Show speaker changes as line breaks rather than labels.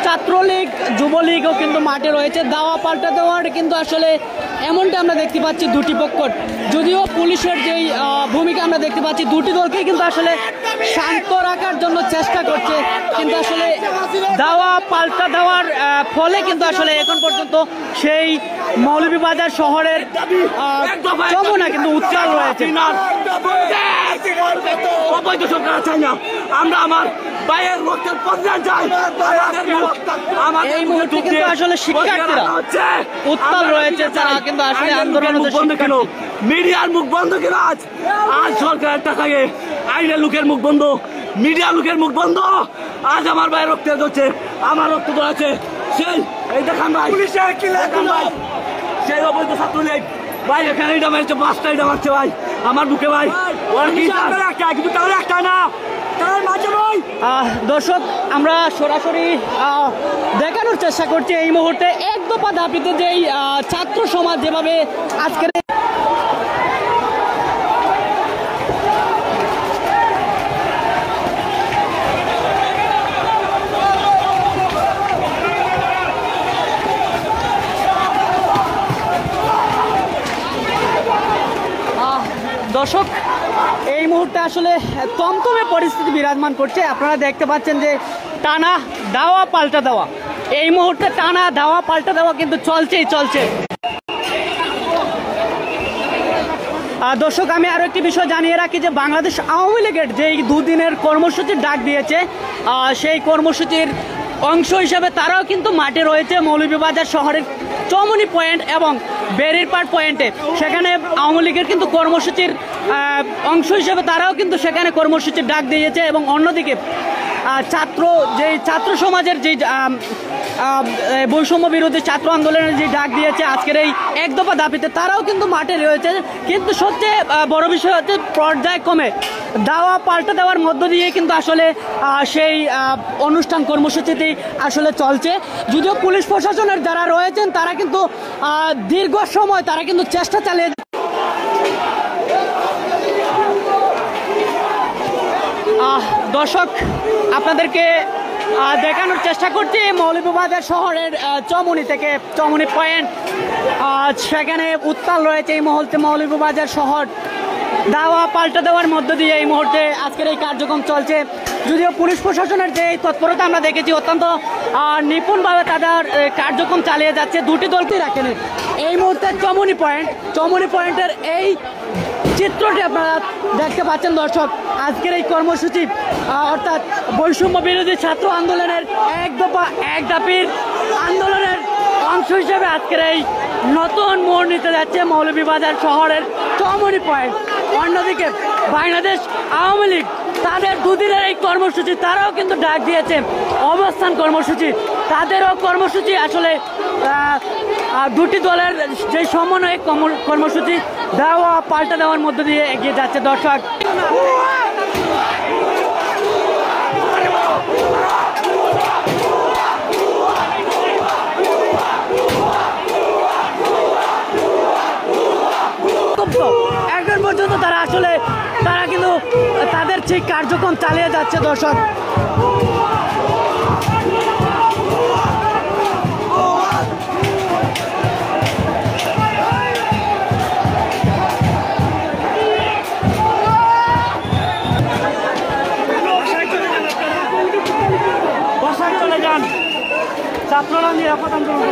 ছাত্রলীগ যুবলীগও কিন্তু মাঠে রয়েছে। দাওয়া পাল্টা দেওয়ার কিন্তু আসলে এমনটা আমরা দেখতে পাচ্ছি দুটি পক্ষর, যদিও পুলিশের যেই ভূমিকা আমরা দেখতে পাচ্ছি দুটি দলকেই কিন্তু আসলে শান্ত রাখার জন্য চেষ্টা করছে, কিন্তু আসলে দাওয়া পাল্টা দেওয়ার ফলে কিন্তু আসলে এখন পর্যন্ত সেই মৌলভীবাজার শহরের যমুনা কিন্তু উত্তাল রয়েছে।
আমরা আমার ভাইয়ের রক্তের প্রতিদান চাই।
এই মুহূর্তে কিন্তু আসলে শিক্ষার্থীরা উত্তাল রয়েছে, তারা কিন্তু আসলে আন্দোলনের
বন্ধ কেন, মিডিয়ার মুখ বন্ধ কেন? আজ আজ সরকারের টাকায় আইনের লোকের মুখ বন্ধ, মিডিয়ার লোকের মুখ বন্ধ। আজ আমার ভাইয়ের রক্তে হচ্ছে, আমার রক্ত আছে সেই এই দেখান ভাই, সেই অবৈধ ছাত্রলীগ ভাই এখানে এটা মারছে, পাঁচটা এটা মারছে ভাই আমার বুকে ভাই। কিন্তু তাহলে একটা না
দর্শক, আমরা সরাসরি দেখানোর চেষ্টা করছি এই মুহূর্তে এক দফা দাবিতে যেই ছাত্র সমাজ যেভাবে আজকের দর্শক এই মুহূর্তে আসলে তমতমে পরিস্থিতি বিরাজমান করছে। আপনারা দেখতে পাচ্ছেন যে টানা দাওয়া পাল্টা দেওয়া, এই মুহূর্তে টানা দাওয়া পাল্টা দেওয়া কিন্তু চলছেই চলছে। দর্শক, আমি আরো একটি বিষয় জানিয়ে রাখি যে বাংলাদেশ আওয়ামী লীগের যেই দুদিনের কর্মসূচির ডাক দিয়েছে, সেই কর্মসূচির অংশ হিসেবে তারাও কিন্তু মাঠে রয়েছে মৌলভীবাজার শহরের চৌমনি পয়েন্ট এবং বেরিরপাট পয়েন্টে। সেখানে আওয়ামী লীগের কিন্তু কর্মসূচির অংশ হিসেবে তারাও কিন্তু সেখানে কর্মসূচির ডাক দিয়েছে, এবং অন্যদিকে ছাত্র সমাজের যে বৈষম্য বিরোধী ছাত্র আন্দোলনের যে ডাক দিয়েছে আজকের এই এক দফা দাবিতে, তারাও কিন্তু মাঠে রয়েছে। কিন্তু সবচেয়ে বড় বিষয় হচ্ছে পর্যায়ক্রমে দাওয়া পাল্টা দেওয়ার মধ্য দিয়ে কিন্তু আসলে সেই অনুষ্ঠান কর্মসূচিতেই আসলে চলছে। যদিও পুলিশ প্রশাসনের যারা রয়েছেন তারা কিন্তু দীর্ঘ সময় তারা কিন্তু চেষ্টা চালিয়ে দর্শক, আপনাদেরকে দেখানোর চেষ্টা করছি মৌলভীবাজার শহরের চৌমনি থেকে, চৌমনি পয়েন্ট সেখানে উত্তাল রয়েছে এই মুহূর্তে মৌলভীবাজার শহর। দাওয়া পাল্টা দেওয়ার মধ্য দিয়ে এই মুহূর্তে আজকের এই কার্যক্রম চলছে। যদিও পুলিশ প্রশাসনের যে তৎপরতা আমরা দেখেছি, অত্যন্ত নিপুণভাবে তাদের কার্যক্রম চালিয়ে যাচ্ছে, দুটি দলকেই রাখেন। এই মুহূর্তে চৌমনি পয়েন্টের এই চিত্রটি আপনারা দেখতে পাচ্ছেন দর্শক। আজকের এই কর্মসূচি অর্থাৎ বৈষম্য বিরোধী ছাত্র আন্দোলনের এক দফা এক দাবির আন্দোলনের অংশ হিসেবে আজকের এই নতুন মোড় নিতে যাচ্ছে মৌলভীবাজার শহরের চৌমনি পয়েন্ট। অন্যদিকে বাংলাদেশ আওয়ামী লীগ তাদের দুদিনের এই কর্মসূচি তারাও কিন্তু ডাক দিয়েছে অবস্থান কর্মসূচি। তাদেরও কর্মসূচি আসলে দুটি দলের যে সমন্বয়ে কর্মসূচি দেওয়া পাল্টা দেওয়ার মধ্য দিয়ে এগিয়ে যাচ্ছে দর্শক। এখন পর্যন্ত তারা কিন্তু তাদের সেই কার্যক্রম চালিয়ে যাচ্ছে দর্শক। ছাত্ররা নিরাপদ আন্দোলন